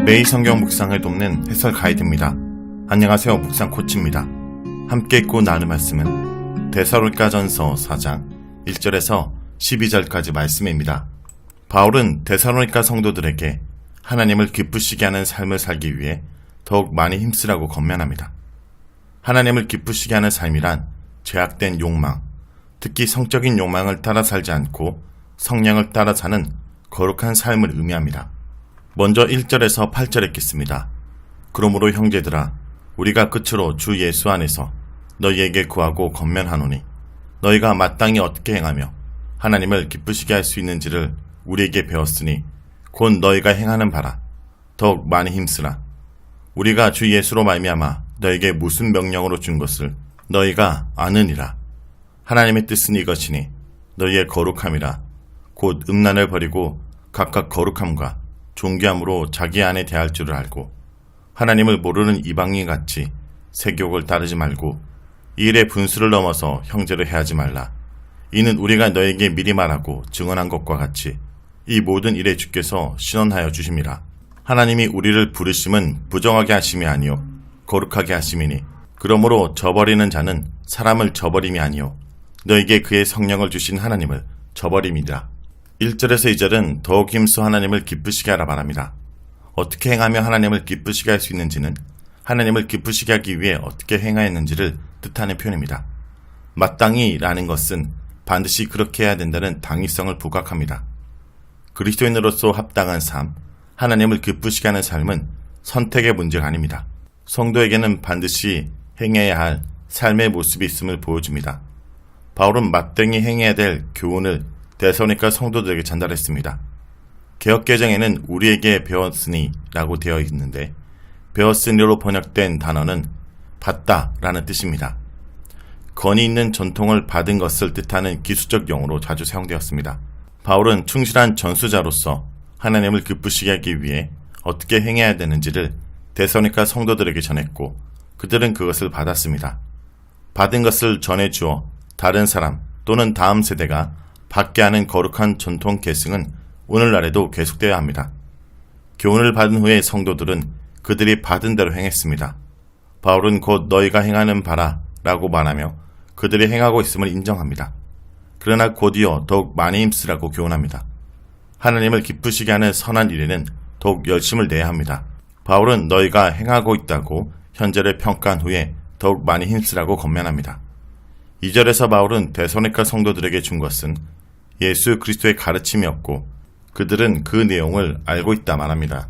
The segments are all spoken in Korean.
매일 성경 묵상을 돕는 해설 가이드입니다. 안녕하세요. 묵상 코치입니다. 함께 읽고 나눌 말씀은 데살로니가전서 4장 1절에서 12절까지 말씀입니다. 바울은 데살로니가 성도들에게 하나님을 기쁘시게 하는 삶을 살기 위해 더욱 많이 힘쓰라고 권면합니다. 하나님을 기쁘시게 하는 삶이란 죄악된 욕망, 특히 성적인 욕망을 따라 살지 않고 성령을 따라 사는 거룩한 삶을 의미합니다. 먼저 1절에서 8절 읽겠습니다. 그러므로 형제들아, 우리가 끝으로 주 예수 안에서 너희에게 구하고 권면하노니 너희가 마땅히 어떻게 행하며 하나님을 기쁘시게 할 수 있는지를 우리에게 배웠으니 곧 너희가 행하는 바라 더욱 많이 힘쓰라. 우리가 주 예수로 말미암아 너희에게 무슨 명령으로 준 것을 너희가 아느니라. 하나님의 뜻은 이것이니 너희의 거룩함이라. 곧 음란을 버리고 각각 거룩함과 존귀함으로 자기 안에 대할 줄을 알고 하나님을 모르는 이방인같이 세욕을 따르지 말고 이 일의 분수를 넘어서 형제를 해하지 말라. 이는 우리가 너에게 미리 말하고 증언한 것과 같이 이 모든 일에 주께서 신원하여 주심이라. 하나님이 우리를 부르심은 부정하게 하심이 아니요 거룩하게 하심이니 그러므로 저버리는 자는 사람을 저버림이 아니요 너에게 그의 성령을 주신 하나님을 저버림이라. 1절에서 2절은 더욱 힘써 하나님을 기쁘시게 하라 말합니다. 어떻게 행하며 하나님을 기쁘시게 할 수 있는지는 하나님을 기쁘시게 하기 위해 어떻게 행하였는지를 뜻하는 표현입니다. 마땅히 라는 것은 반드시 그렇게 해야 된다는 당위성을 부각합니다. 그리스도인으로서 합당한 삶, 하나님을 기쁘시게 하는 삶은 선택의 문제가 아닙니다. 성도에게는 반드시 행해야 할 삶의 모습이 있음을 보여줍니다. 바울은 마땅히 행해야 될 교훈을 데살로니가 성도들에게 전달했습니다. 개역개정에는 우리에게 배웠으니 라고 되어 있는데 배웠으니로 번역된 단어는 받다 라는 뜻입니다. 권위 있는 전통을 받은 것을 뜻하는 기술적 용어로 자주 사용되었습니다. 바울은 충실한 전수자로서 하나님을 기쁘시게 하기 위해 어떻게 행해야 되는지를 데살로니가 성도들에게 전했고 그들은 그것을 받았습니다. 받은 것을 전해주어 다른 사람 또는 다음 세대가 받게 하는 거룩한 전통 계승은 오늘날에도 계속되어야 합니다. 교훈을 받은 후에 성도들은 그들이 받은 대로 행했습니다. 바울은 곧 너희가 행하는 바라 라고 말하며 그들이 행하고 있음을 인정합니다. 그러나 곧이어 더욱 많이 힘쓰라고 교훈합니다. 하나님을 기쁘시게 하는 선한 일에는 더욱 열심을 내야 합니다. 바울은 너희가 행하고 있다고 현재를 평가한 후에 더욱 많이 힘쓰라고 권면합니다. 2절에서 바울은 데살로니가 성도들에게 준 것은 예수 그리스도의 가르침이었고 그들은 그 내용을 알고 있다 말합니다.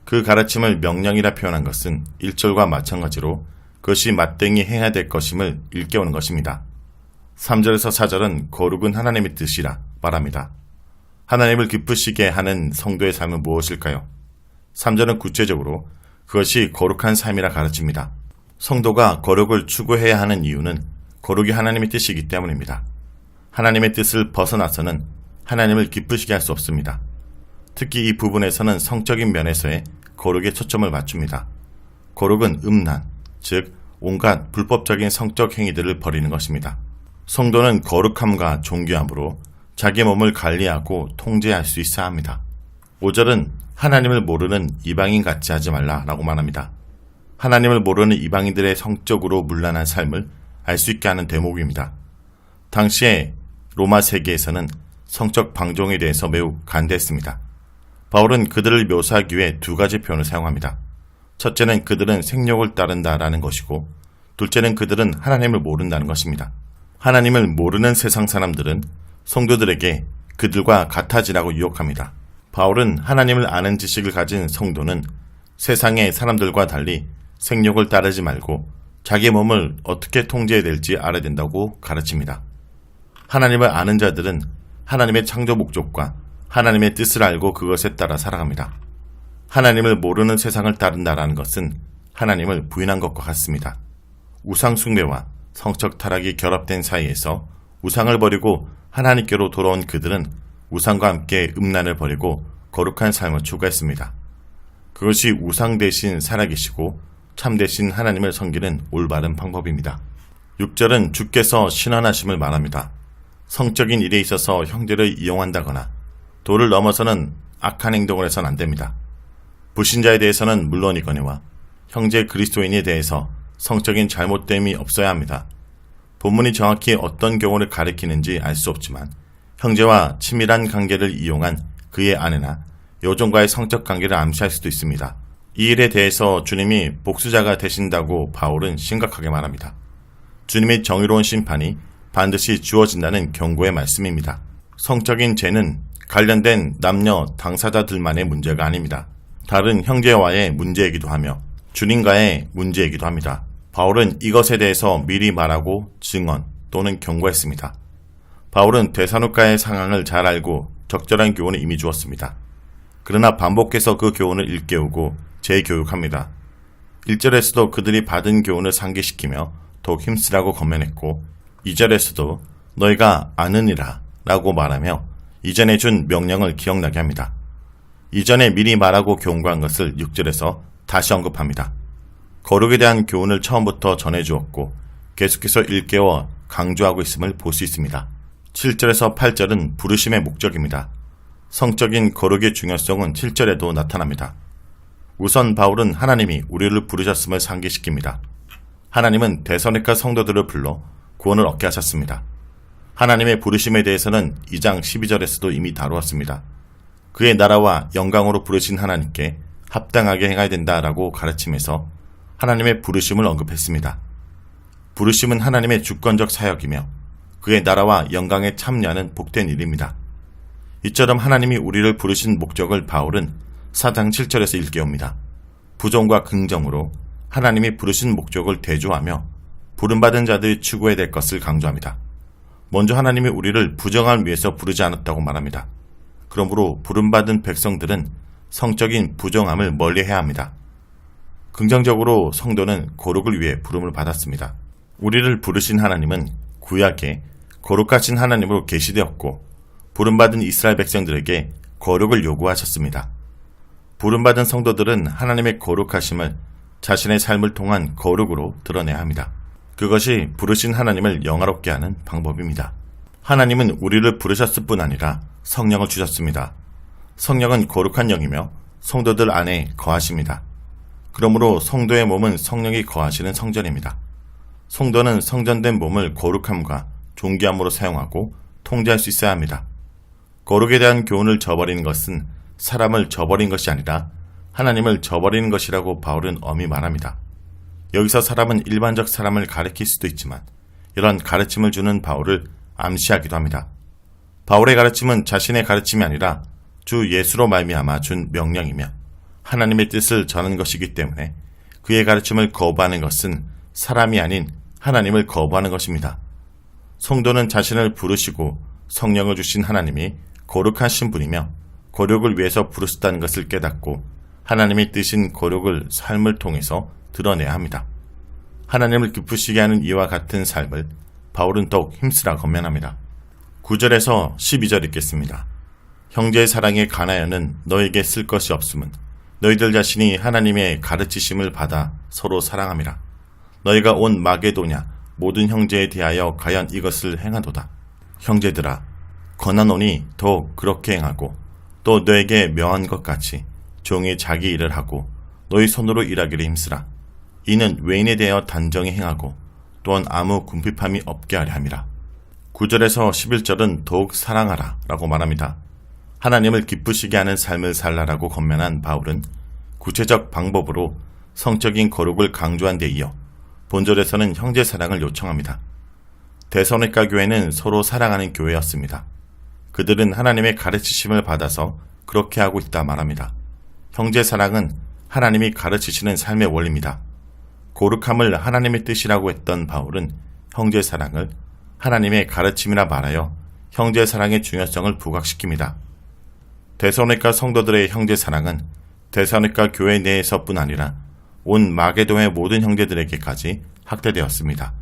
그 가르침을 명령이라 표현한 것은 1절과 마찬가지로 그것이 마땅히 해야 될 것임을 일깨우는 것입니다. 3절에서 4절은 거룩은 하나님의 뜻이라 말합니다. 하나님을 기쁘시게 하는 성도의 삶은 무엇일까요? 3절은 구체적으로 그것이 거룩한 삶이라 가르칩니다. 성도가 거룩을 추구해야 하는 이유는 거룩이 하나님의 뜻이기 때문입니다. 하나님의 뜻을 벗어나서는 하나님을 기쁘시게 할 수 없습니다. 특히 이 부분에서는 성적인 면에서의 거룩에 초점을 맞춥니다. 거룩은 음란, 즉 온갖 불법적인 성적 행위들을 버리는 것입니다. 성도는 거룩함과 존귀함으로 자기 몸을 관리하고 통제할 수 있어야 합니다. 5절은 하나님을 모르는 이방인 같이 하지 말라라고 말합니다. 하나님을 모르는 이방인들의 성적으로 문란한 삶을 알 수 있게 하는 대목입니다. 당시에 로마 세계에서는 성적 방종에 대해서 매우 간대했습니다. 바울은 그들을 묘사하기 위해 두 가지 표현을 사용합니다. 첫째는 그들은 생욕을 따른다라는 것이고 둘째는 그들은 하나님을 모른다는 것입니다. 하나님을 모르는 세상 사람들은 성도들에게 그들과 같아지라고 유혹합니다. 바울은 하나님을 아는 지식을 가진 성도는 세상의 사람들과 달리 생욕을 따르지 말고 자기 몸을 어떻게 통제해야 될지 알아야 된다고 가르칩니다. 하나님을 아는 자들은 하나님의 창조 목적과 하나님의 뜻을 알고 그것에 따라 살아갑니다. 하나님을 모르는 세상을 따른다라는 것은 하나님을 부인한 것과 같습니다. 우상 숭배와 성적 타락이 결합된 사이에서 우상을 버리고 하나님께로 돌아온 그들은 우상과 함께 음란을 버리고 거룩한 삶을 추구했습니다. 그것이 우상 대신 살아계시고 참 대신 하나님을 섬기는 올바른 방법입니다. 6절은 주께서 신원하심을 말합니다. 성적인 일에 있어서 형제를 이용한다거나 도를 넘어서는 악한 행동을 해서는 안 됩니다. 불신자에 대해서는 물론이거니와 형제 그리스도인에 대해서 성적인 잘못됨이 없어야 합니다. 본문이 정확히 어떤 경우를 가리키는지 알 수 없지만 형제와 친밀한 관계를 이용한 그의 아내나 여종과의 성적 관계를 암시할 수도 있습니다. 이 일에 대해서 주님이 복수자가 되신다고 바울은 심각하게 말합니다. 주님의 정의로운 심판이 반드시 주어진다는 경고의 말씀입니다. 성적인 죄는 관련된 남녀 당사자들만의 문제가 아닙니다. 다른 형제와의 문제이기도 하며 주님과의 문제이기도 합니다. 바울은 이것에 대해서 미리 말하고 증언 또는 경고했습니다. 바울은 데살로니가의 상황을 잘 알고 적절한 교훈을 이미 주었습니다. 그러나 반복해서 그 교훈을 일깨우고 재교육합니다. 1절에서도 그들이 받은 교훈을 상기시키며 더욱 힘쓰라고 권면했고 2절에서도 너희가 아느니라 라고 말하며 이전에 준 명령을 기억나게 합니다. 이전에 미리 말하고 경고한 것을 6절에서 다시 언급합니다. 거룩에 대한 교훈을 처음부터 전해주었고 계속해서 일깨워 강조하고 있음을 볼 수 있습니다. 7절에서 8절은 부르심의 목적입니다. 성적인 거룩의 중요성은 7절에도 나타납니다. 우선 바울은 하나님이 우리를 부르셨음을 상기시킵니다. 하나님은 데살로니가 성도들을 불러 구원을 얻게 하셨습니다. 하나님의 부르심에 대해서는 2장 12절에서도 이미 다루었습니다. 그의 나라와 영광으로 부르신 하나님께 합당하게 행해야 된다라고 가르치면서 하나님의 부르심을 언급했습니다. 부르심은 하나님의 주권적 사역이며 그의 나라와 영광에 참여하는 복된 일입니다. 이처럼 하나님이 우리를 부르신 목적을 바울은 4장 7절에서 일깨웁니다. 부정과 긍정으로 하나님이 부르신 목적을 대조하며 부름받은 자들이 추구해야 될 것을 강조합니다. 먼저 하나님이 우리를 부정함을 위해서 부르지 않았다고 말합니다. 그러므로 부름받은 백성들은 성적인 부정함을 멀리해야 합니다. 긍정적으로 성도는 거룩을 위해 부름을 받았습니다. 우리를 부르신 하나님은 구약에 거룩하신 하나님으로 계시되었고 부름받은 이스라엘 백성들에게 거룩을 요구하셨습니다. 부름받은 성도들은 하나님의 거룩하심을 자신의 삶을 통한 거룩으로 드러내야 합니다. 그것이 부르신 하나님을 영화롭게 하는 방법입니다. 하나님은 우리를 부르셨을 뿐 아니라 성령을 주셨습니다. 성령은 거룩한 영이며 성도들 안에 거하십니다. 그러므로 성도의 몸은 성령이 거하시는 성전입니다. 성도는 성전된 몸을 거룩함과 존귀함으로 사용하고 통제할 수 있어야 합니다. 거룩에 대한 교훈을 저버리는 것은 사람을 저버린 것이 아니라 하나님을 저버리는 것이라고 바울은 엄히 말합니다. 여기서 사람은 일반적 사람을 가리킬 수도 있지만 이런 가르침을 주는 바울을 암시하기도 합니다. 바울의 가르침은 자신의 가르침이 아니라 주 예수로 말미암아 준 명령이며 하나님의 뜻을 전하는 것이기 때문에 그의 가르침을 거부하는 것은 사람이 아닌 하나님을 거부하는 것입니다. 성도는 자신을 부르시고 성령을 주신 하나님이 거룩하신 분이며 거룩을 위해서 부르셨다는 것을 깨닫고 하나님의 뜻인 거룩을 삶을 통해서 드러내야 합니다. 하나님을 기쁘시게 하는 이와 같은 삶을 바울은 더욱 힘쓰라 권면합니다. 9절에서 12절 읽겠습니다. 형제의 사랑에 관하여는 너에게 쓸 것이 없음은 너희들 자신이 하나님의 가르치심을 받아 서로 사랑함이라. 너희가 온 마게도냐 모든 형제에 대하여 과연 이것을 행하도다. 형제들아 권하노니 더욱 그렇게 행하고 또 너에게 명한 것 같이 종이 자기 일을 하고 너희 손으로 일하기를 힘쓰라. 이는 외인에 대하여 단정히 행하고 또한 아무 궁핍함이 없게 하려 함이라. 9절에서 11절은 더욱 사랑하라 라고 말합니다. 하나님을 기쁘시게 하는 삶을 살라라고 권면한 바울은 구체적 방법으로 성적인 거룩을 강조한 데 이어 본절에서는 형제 사랑을 요청합니다. 데살로니가 교회는 서로 사랑하는 교회였습니다. 그들은 하나님의 가르치심을 받아서 그렇게 하고 있다 말합니다. 형제 사랑은 하나님이 가르치시는 삶의 원리입니다. 거룩함을 하나님의 뜻이라고 했던 바울은 형제 사랑을 하나님의 가르침이라 말하여 형제 사랑의 중요성을 부각시킵니다. 데살로니가 성도들의 형제 사랑은 데살로니가 교회 내에서뿐 아니라 온 마게도의 모든 형제들에게까지 확대되었습니다.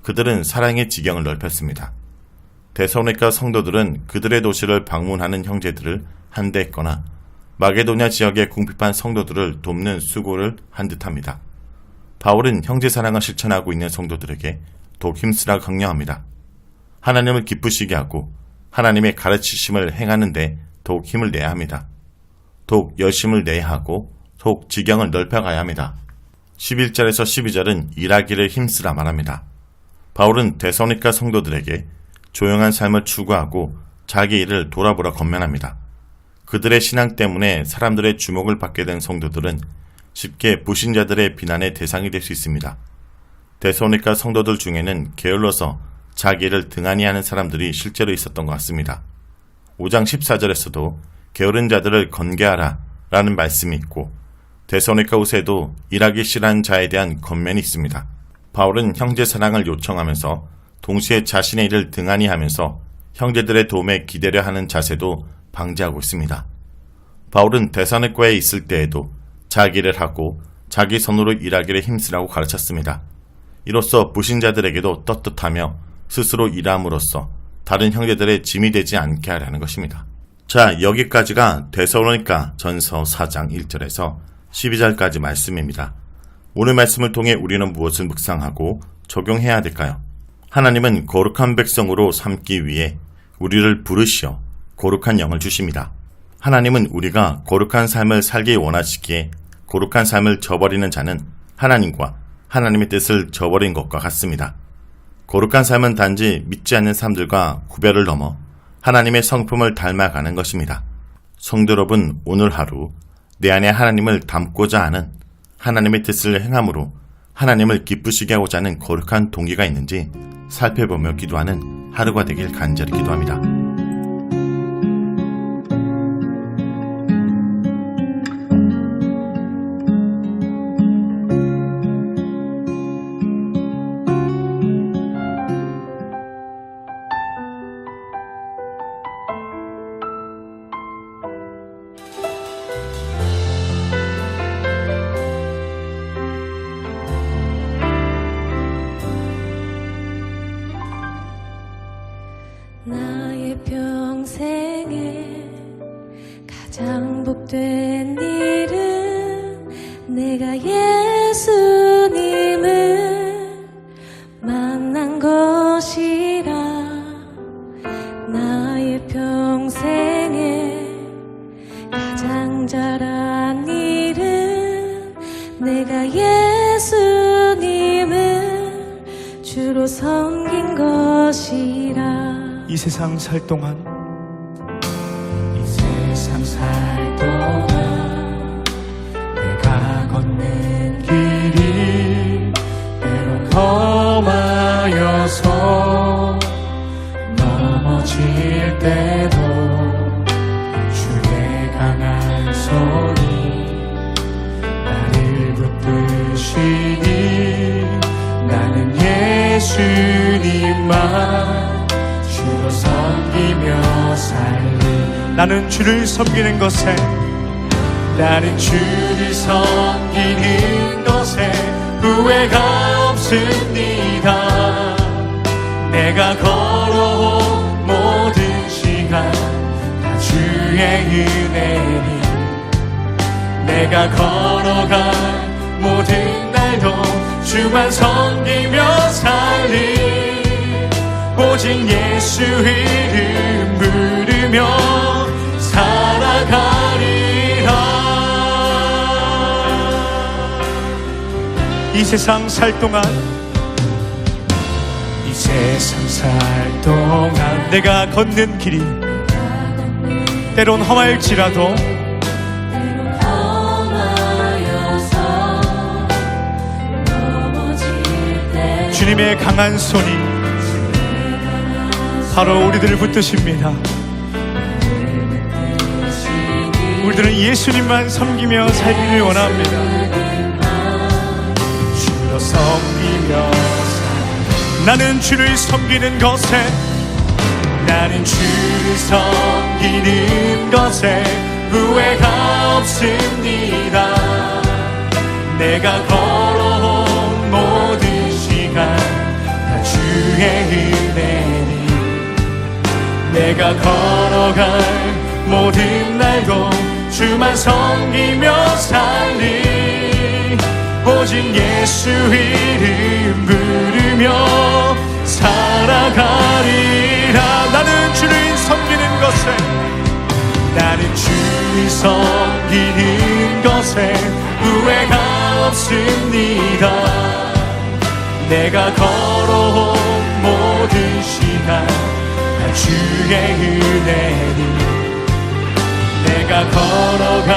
그들은 사랑의 지경을 넓혔습니다. 데살로니가 성도들은 그들의 도시를 방문하는 형제들을 한대했거나 마게도냐 지역의 궁핍한 성도들을 돕는 수고를 한 듯합니다. 바울은 형제 사랑을 실천하고 있는 성도들에게 더욱 힘쓰라 강령합니다. 하나님을 기쁘시게 하고 하나님의 가르치심을 행하는 데 더욱 힘을 내야 합니다. 더욱 열심을 내야 하고 더욱 지경을 넓혀가야 합니다. 11절에서 12절은 일하기를 힘쓰라 말합니다. 바울은 데살로니가 성도들에게 조용한 삶을 추구하고 자기 일을 돌아보라 권면합니다. 그들의 신앙 때문에 사람들의 주목을 받게 된 성도들은 쉽게 불신자들의 비난의 대상이 될 수 있습니다. 데살로니가 성도들 중에는 게을러서 자기 일을 등한히 하는 사람들이 실제로 있었던 것 같습니다. 5장 14절에서도 게으른 자들을 건개하라 라는 말씀이 있고 데살로니가 후서에도 일하기 싫어하는 자에 대한 권면이 있습니다. 바울은 형제 사랑을 요청하면서 동시에 자신의 일을 등한히 하면서 형제들의 도움에 기대려 하는 자세도 방지하고 있습니다. 바울은 데살로니가에 있을 때에도 자기 일을 하고 자기 손으로 일하기를 힘쓰라고 가르쳤습니다. 이로써 불신자들에게도 떳떳하며 스스로 일함으로써 다른 형제들의 짐이 되지 않게 하려는 것입니다. 자, 여기까지가 데살로니가 전서 4장 1절에서 12절까지 말씀입니다. 오늘 말씀을 통해 우리는 무엇을 묵상하고 적용해야 될까요? 하나님은 거룩한 백성으로 삼기 위해 우리를 부르시어 거룩한 영을 주십니다. 하나님은 우리가 거룩한 삶을 살기 원하시기에 거룩한 삶을 저버리는 자는 하나님과 하나님의 뜻을 저버린 것과 같습니다. 거룩한 삶은 단지 믿지 않는 사람들과 구별을 넘어 하나님의 성품을 닮아가는 것입니다. 성도 여러분, 오늘 하루 내 안에 하나님을 담고자 하는 하나님의 뜻을 행함으로 하나님을 기쁘시게 하고자 하는 거룩한 동기가 있는지 살펴보며 기도하는 하루가 되길 간절히 기도합니다. 나의 평생에 가장 복된 일은 내가 예수님을 만난 것이라. 나의 평생에 가장 잘한 일은 내가 예수님을 주로 섬긴 것이라. 이 세상 살 동안 내가 걷는 길이 때론 험하여서 넘어질 때도 주의 강한 손이 나를 붙드시니 나는 예수님만 주로 섬기며 살리. 나는 주를 섬기는 것에 후회가 없습니다. 내가 걸어온 모든 시간 다 주의 은혜니 내가 걸어간 모든 날도 주만 섬기며 살리. 오직 예수 이름 부르며 살아가리라. 이 세상 살 동안 내가 걷는 길이 때론 험할지라도 주님의 강한 손이 바로 우리들을 붙드십니다. 우리들은 예수님만 섬기며 살기를 원합니다. 주로 섬기며 나는 주를 섬기는 것에 후회가 없습니다. 내가 걸어온 모든 시간 다 주의 은혜니 내가 걸어갈 모든 날도 주만 섬기며 살리. 오직 예수 이름 부르며 살아가리라. 나는 주를 섬기는 것에 없습니다. 내가 걸어온 모든 시간 다 주의 은혜니 내가 걸어갈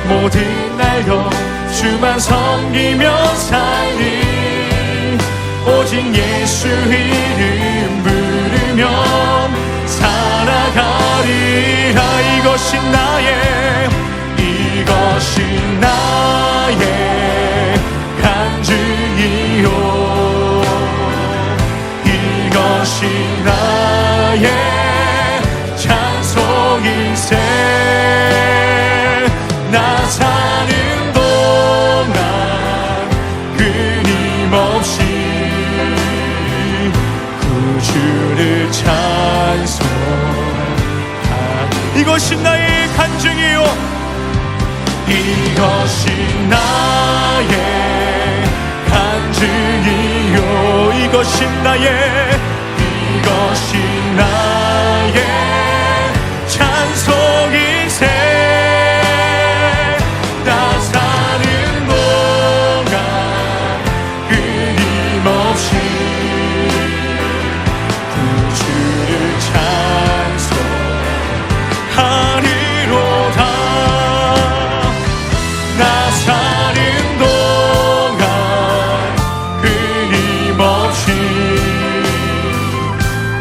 모든 날도 주만 섬기며 살리 오직 예수 이름 부르며 살아가리라. 이것이 나의 간증이요 이것이 나의 찬송일세. 나 사는 동안 끊임없이 구주를 찬송하리. 이것이 나의 간증이요 이것이 나의 간증이요 이것이 나의 찬송일세. 나 사는 동안 끊임없이 구주를 찬송하리로다. 나 사는 동안 끊임없이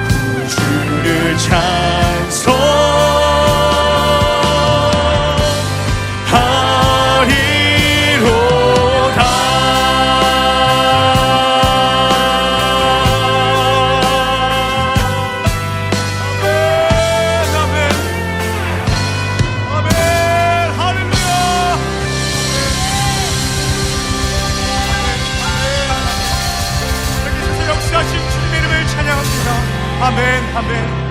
구주를 찬송하리로다. 아멘 아멘 할렐루야. 여기서 역사하신 주님의 이름을 찬양합니다. 아멘 아멘.